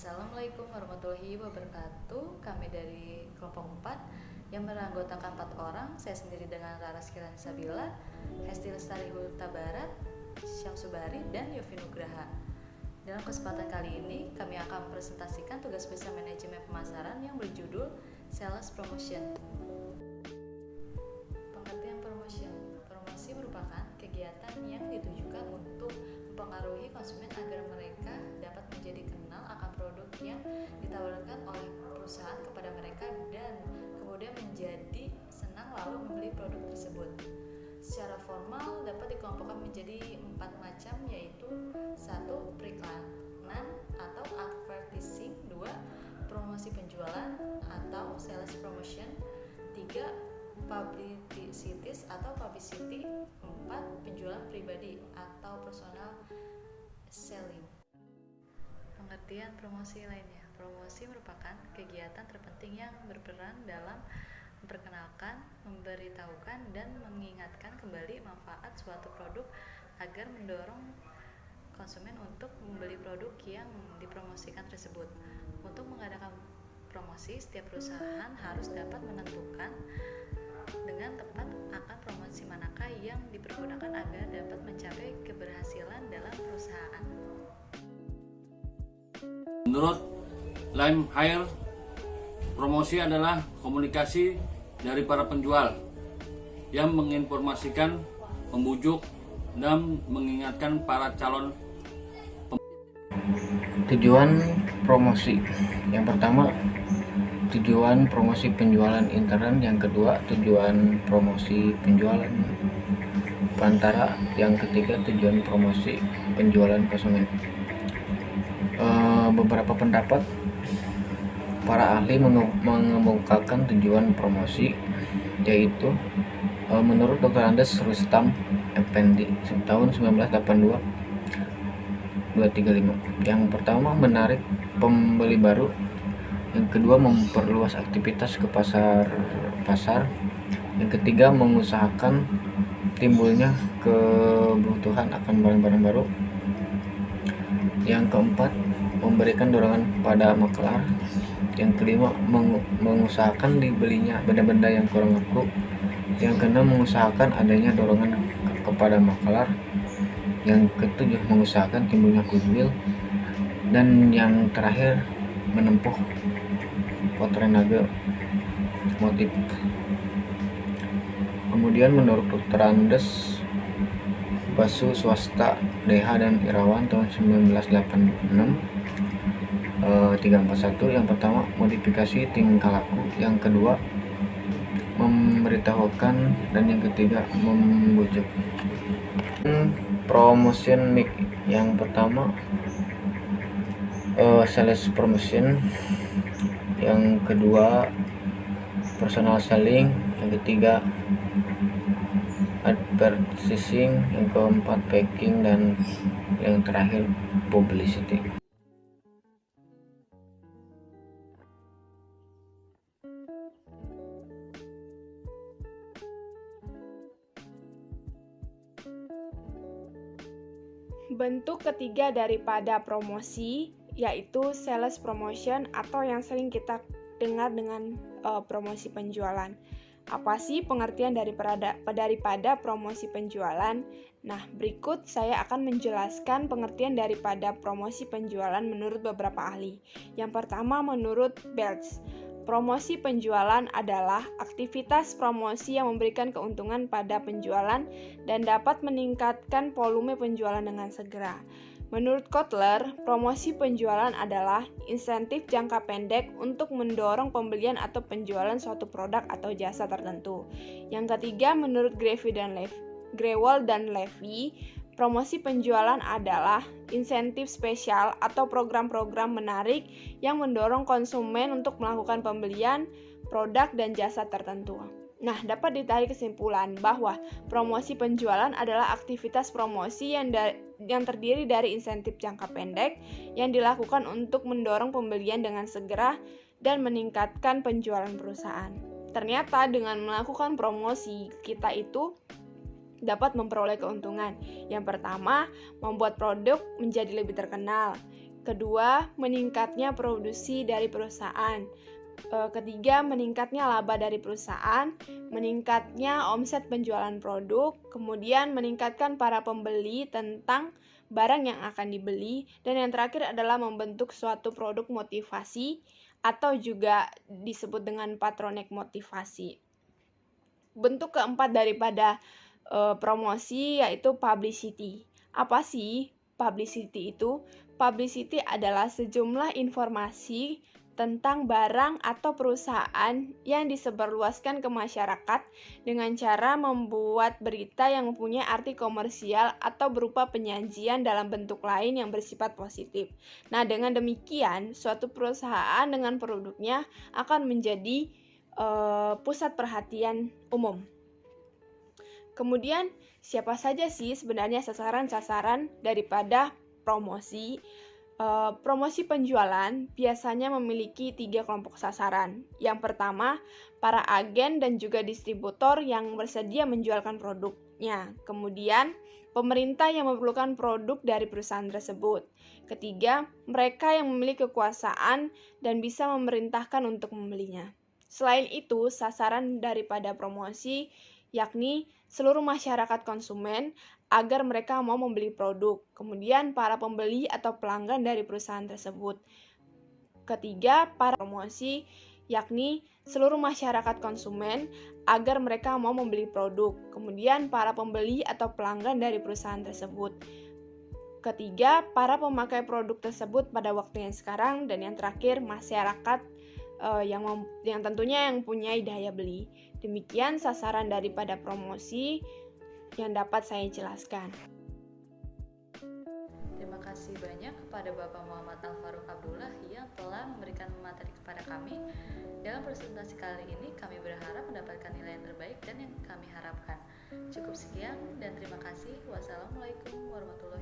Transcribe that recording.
Assalamualaikum warahmatullahi wabarakatuh. Kami dari kelompok 4 yang beranggotakan 4 orang. Saya sendiri dengan Rara Kirani Sabila, Hesti Lestari Hulta Barat, Syamsubari, dan Yofi Nugraha. Dalam kesempatan kali ini, kami akan mempresentasikan tugas besar manajemen pemasaran yang berjudul Sales Promotion. Pengertian promosi merupakan kegiatan yang ditujukan untuk mempengaruhi konsumen agar mereka dapat menjadi kenal akan produk yang ditawarkan oleh perusahaan kepada mereka dan kemudian menjadi senang lalu membeli produk tersebut. Secara formal dapat dikelompokkan menjadi 4 macam, yaitu 1. Periklanan atau advertising, 2. Promosi penjualan atau sales promotion, 3. Publicities atau publicity, 4. Penjualan pribadi atau personal selling. Pengertian promosi lainnya. Promosi merupakan kegiatan terpenting yang berperan dalam memperkenalkan, memberitahukan, dan mengingatkan kembali manfaat suatu produk agar mendorong konsumen untuk membeli produk yang dipromosikan tersebut. Untuk mengadakan promosi, setiap perusahaan harus dapat menentukan dengan tepat akan promosi manakah yang dipergunakan agar dapat mencapai keberhasilan dalam perusahaan. Menurut Lime Hire, promosi adalah komunikasi dari para penjual yang menginformasikan, membujuk, dan mengingatkan para calon. Tujuan promosi yang pertama, tujuan promosi penjualan intern. Yang kedua, tujuan promosi penjualan perantara. Yang ketiga, tujuan promosi penjualan konsumen. Beberapa pendapat para ahli mengemukakan tujuan promosi, yaitu menurut Dr. Andes Rustam Effendi tahun 1982 235. Yang pertama, menarik pembeli baru. Yang kedua, memperluas aktivitas ke pasar. Yang ketiga, mengusahakan timbulnya kebutuhan akan barang-barang baru. Yang keempat, memberikan dorongan pada makelar. Yang kelima, mengusahakan dibelinya benda-benda yang kurang laku. Yang keenam, mengusahakan adanya dorongan kepada makelar. Yang ketujuh, mengusahakan timbulnya goodwill. Dan yang terakhir, menempuh potrenage motif. Kemudian menurut Dr. Andes Basu Swasta DH dan Irawan tahun 1986 341. Yang pertama, modifikasi tingkah laku. Yang kedua, memberitahukan. Dan yang ketiga, membujuk. Promotion mix. Yang pertama, sales promotion. Yang kedua, personal selling. Yang ketiga, advertising. Yang keempat, packing. Dan yang terakhir, publicity. Bentuk ketiga daripada promosi yaitu sales promotion atau yang sering kita dengar dengan promosi penjualan. Apa sih pengertian daripada promosi penjualan? Nah, berikut saya akan menjelaskan pengertian daripada promosi penjualan menurut beberapa ahli. Yang pertama, menurut Belts, promosi penjualan adalah aktivitas promosi yang memberikan keuntungan pada penjualan dan dapat meningkatkan volume penjualan dengan segera. Menurut Kotler, promosi penjualan adalah insentif jangka pendek untuk mendorong pembelian atau penjualan suatu produk atau jasa tertentu. Yang ketiga, menurut Grewal dan Levy, promosi penjualan adalah insentif spesial atau program-program menarik yang mendorong konsumen untuk melakukan pembelian produk dan jasa tertentu. Nah, dapat ditarik kesimpulan bahwa promosi penjualan adalah aktivitas promosi yang terdiri dari insentif jangka pendek yang dilakukan untuk mendorong pembelian dengan segera dan meningkatkan penjualan perusahaan. Ternyata dengan melakukan promosi, kita itu dapat memperoleh keuntungan. Yang pertama, membuat produk menjadi lebih terkenal. Kedua, meningkatnya produksi dari perusahaan. Ketiga, meningkatnya laba dari perusahaan, meningkatnya omset penjualan produk, kemudian meningkatkan para pembeli tentang barang yang akan dibeli, dan yang terakhir adalah membentuk suatu produk motivasi atau juga disebut dengan patronek motivasi. Bentuk keempat daripada promosi yaitu publicity. Apa sih publicity itu? Publicity adalah sejumlah informasi tentang barang atau perusahaan yang disebarluaskan ke masyarakat dengan cara membuat berita yang mempunyai arti komersial atau berupa penyajian dalam bentuk lain yang bersifat positif. Nah, dengan demikian, suatu perusahaan dengan produknya akan menjadi pusat perhatian umum. Kemudian, siapa saja sih sebenarnya sasaran-sasaran daripada promosi? Promosi penjualan biasanya memiliki 3 kelompok sasaran. Yang pertama, para agen dan juga distributor yang bersedia menjualkan produknya. Kemudian, pemerintah yang memerlukan produk dari perusahaan tersebut. Ketiga, mereka yang memiliki kekuasaan dan bisa memerintahkan untuk membelinya. Selain itu, sasaran daripada promosi yakni seluruh masyarakat konsumen agar mereka mau membeli produk. Kemudian para pembeli atau pelanggan dari perusahaan tersebut. Ketiga, para promosi yakni seluruh masyarakat konsumen agar mereka mau membeli produk. Kemudian para pembeli atau pelanggan dari perusahaan tersebut. Ketiga, para pemakai produk tersebut pada waktu yang sekarang. Dan yang terakhir, masyarakat yang tentunya yang punya daya beli. Demikian sasaran daripada promosi yang dapat saya jelaskan. Terima kasih banyak kepada Bapak Muhammad Al-Faruq Abdullah yang telah memberikan materi kepada kami. Dalam presentasi kali ini kami berharap mendapatkan nilai yang terbaik dan yang kami harapkan. Cukup sekian dan terima kasih. Wassalamualaikum warahmatullahi wabarakatuh.